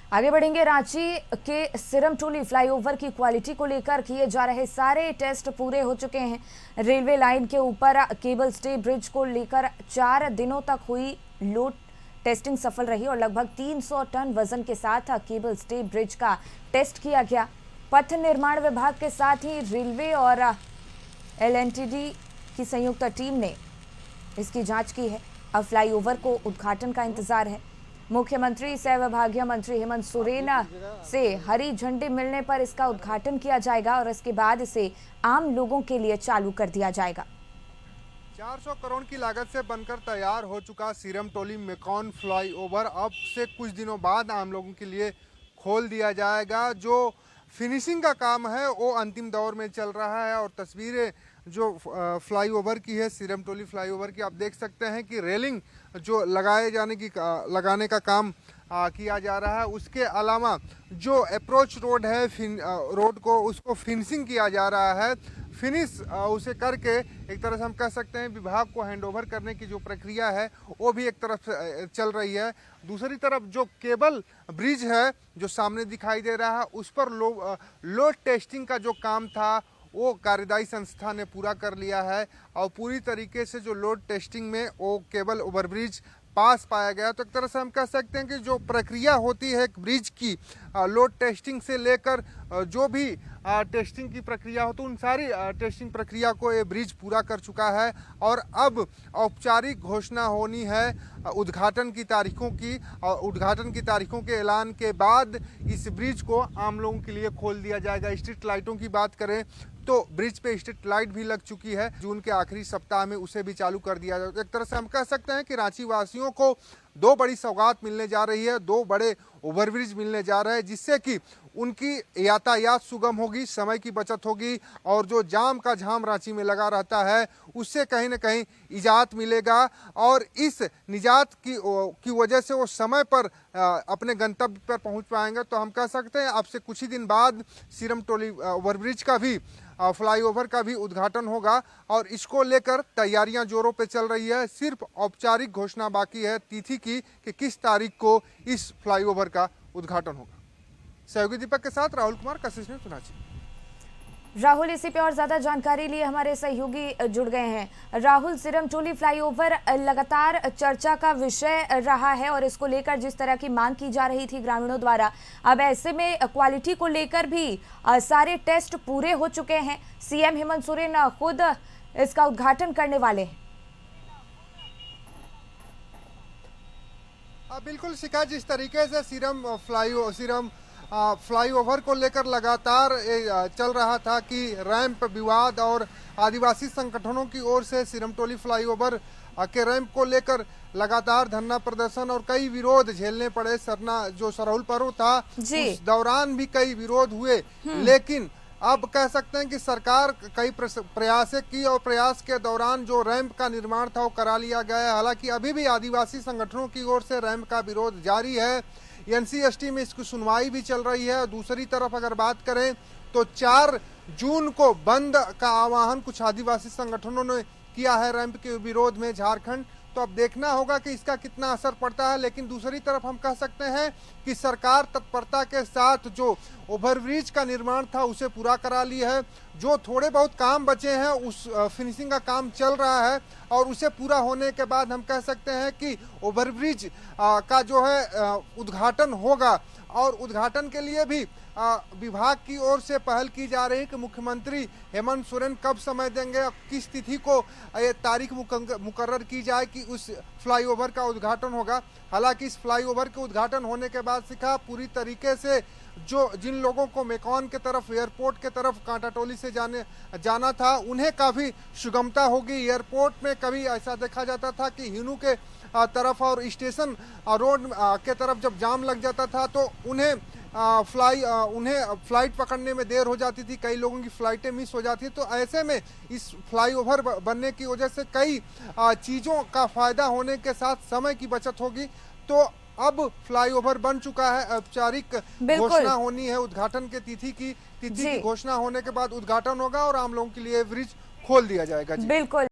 आगे बढ़ेंगे। रांची के सिरमटोली फ्लाईओवर की क्वालिटी को लेकर किए जा रहे सारे टेस्ट पूरे हो चुके हैं। रेलवे लाइन के ऊपर केबल स्टे ब्रिज को लेकर 4 दिनों तक हुई लोड टेस्टिंग सफल रही और लगभग 300 टन वजन के साथ केबल स्टे ब्रिज का टेस्ट किया गया। पथ निर्माण विभाग के साथ ही रेलवे और LNTD की संयुक्त टीम ने इसकी जांच की है। अब फ्लाईओवर को उद्घाटन का इंतजार है। मुख्यमंत्री सह विभागीय मंत्री हेमंत सोरेन से हरी झंडी मिलने पर इसका उद्घाटन किया जाएगा और इसके बाद इसे आम लोगों के लिए चालू कर दिया जाएगा। 400 करोड़ की लागत से बनकर तैयार हो चुका सिरमटोली मेकॉन फ्लाईओवर अब से कुछ दिनों बाद आम लोगों के लिए खोल दिया जाएगा। जो फिनिशिंग का काम है वो अंतिम दौर में चल रहा है और तस्वीरें जो फ्लाईओवर की है, सिरमटोली फ्लाईओवर की, आप देख सकते हैं कि रेलिंग जो लगाने का काम किया जा रहा है। उसके अलावा जो अप्रोच रोड है रोड को उसको फिनिशिंग किया जा रहा है। फिनिश उसे करके एक तरह से हम कह सकते हैं विभाग को हैंडओवर करने की जो प्रक्रिया है वो भी एक तरफ से चल रही है। दूसरी तरफ जो केबल ब्रिज है जो सामने दिखाई दे रहा है उस पर लोड टेस्टिंग का जो काम था वो कार्यदायी संस्था ने पूरा कर लिया है और पूरी तरीके से जो लोड टेस्टिंग में वो केबल ओवरब्रिज पास पाया गया। तो एक तरह से हम कह सकते हैं कि जो प्रक्रिया होती है एक ब्रिज की लोड टेस्टिंग से लेकर जो भी टेस्टिंग की प्रक्रिया हो तो उन सारी टेस्टिंग प्रक्रिया को ये ब्रिज पूरा कर चुका है और अब औपचारिक घोषणा होनी है उद्घाटन की तारीखों की। और उद्घाटन की तारीखों के ऐलान के बाद इस ब्रिज को आम लोगों के लिए खोल दिया जाएगा। स्ट्रीट लाइटों की बात करें तो ब्रिज पे स्ट्रीट लाइट भी लग चुकी है। जून के आखिरी सप्ताह में उसे भी चालू कर दिया जाएगा। एक तरह से हम कह सकते हैं कि रांची वासियों को दो बड़ी सौगात मिलने जा रही है, दो बड़े ओवरब्रिज मिलने जा रहे हैं जिससे कि उनकी यातायात सुगम होगी, समय की बचत होगी और जो जाम का झाम रांची में लगा रहता है उससे कहीं ना कहीं इजात मिलेगा और इस निजात की वजह से वो समय पर अपने गंतव्य पर पहुंच पाएंगे। तो हम कह सकते हैं अब से कुछ ही दिन बाद सिरमटोली ओवरब्रिज का भी फ्लाईओवर का भी उद्घाटन होगा और इसको लेकर तैयारियां जोरों पे चल रही है। सिर्फ औपचारिक घोषणा बाकी है तिथि की कि किस तारीख को इस फ्लाईओवर का उद्घाटन होगा। सहयोगी दीपक के साथ राहुल कुमार, कशिश न्यूज़, रांची। राहुल, इसी पे और ज्यादा जानकारी लिए हमारे सहयोगी जुड़ गए हैं। राहुल, सिरमटोली फ्लाईओवर लगातार चर्चा का विषय रहा है और इसको लेकर जिस तरह की मांग की जा रही थी ग्रामीणों द्वारा, अब ऐसे में क्वालिटी को लेकर भी सारे टेस्ट पूरे हो चुके हैं। CM हेमंत सोरेन खुद इसका उद्घाटन करने वाले हैं। बिल्कुल शिखा, जिस तरीके से सिरम फ्लाईओवर को लेकर लगातार चल रहा था कि रैंप विवाद और आदिवासी संगठनों की ओर से सिरमटोली फ्लाईओवर के रैंप को लेकर लगातार धरना प्रदर्शन और कई विरोध झेलने पड़े। जो सरहुल पर्व था उस दौरान भी कई विरोध हुए, लेकिन अब कह सकते हैं कि सरकार कई प्रयास की और प्रयास के दौरान जो रैंप का निर्माण था वो करा लिया गया है। हालांकि अभी भी आदिवासी संगठनों की ओर से रैंप का विरोध जारी है। NCST में इसकी सुनवाई भी चल रही है। दूसरी तरफ अगर बात करें तो 4 जून को बंद का आह्वान कुछ आदिवासी संगठनों ने किया है रैंप के विरोध में झारखंड। तो अब देखना होगा कि इसका कितना असर पड़ता है। लेकिन दूसरी तरफ हम कह सकते हैं कि सरकार तत्परता के साथ जो ओवरब्रिज का निर्माण था उसे पूरा करा ली है। जो थोड़े बहुत काम बचे हैं उस फिनिशिंग का काम चल रहा है और उसे पूरा होने के बाद हम कह सकते हैं कि ओवरब्रिज का जो है उद्घाटन होगा और उद्घाटन के लिए भी विभाग की ओर से पहल की जा रही है कि मुख्यमंत्री हेमंत सोरेन कब समय देंगे, किस तिथि को ये तारीख मुकर्रर की जाए कि उस फ्लाईओवर का उद्घाटन होगा। हालांकि इस फ्लाईओवर के उद्घाटन होने के बाद शिखा पूरी तरीके से जिन लोगों को मेकॉन के तरफ, एयरपोर्ट के तरफ कांटाटोली से जाना था उन्हें काफ़ी सुगमता होगी। एयरपोर्ट में कभी ऐसा देखा जाता था कि हिनू के तरफ और स्टेशन रोड के तरफ जब जाम लग जाता था तो उन्हें फ्लाइट पकड़ने में देर हो जाती थी, कई लोगों की फ्लाइटें मिस हो जाती। तो ऐसे में इस फ्लाईओवर बनने की वजह से कई चीज़ों का फ़ायदा होने के साथ समय की बचत होगी। तो अब फ्लाईओवर बन चुका है, औपचारिक घोषणा होनी है उद्घाटन के तिथि की घोषणा होने के बाद उद्घाटन होगा और आम लोगों के लिए ब्रिज खोल दिया जाएगा। बिल्कुल।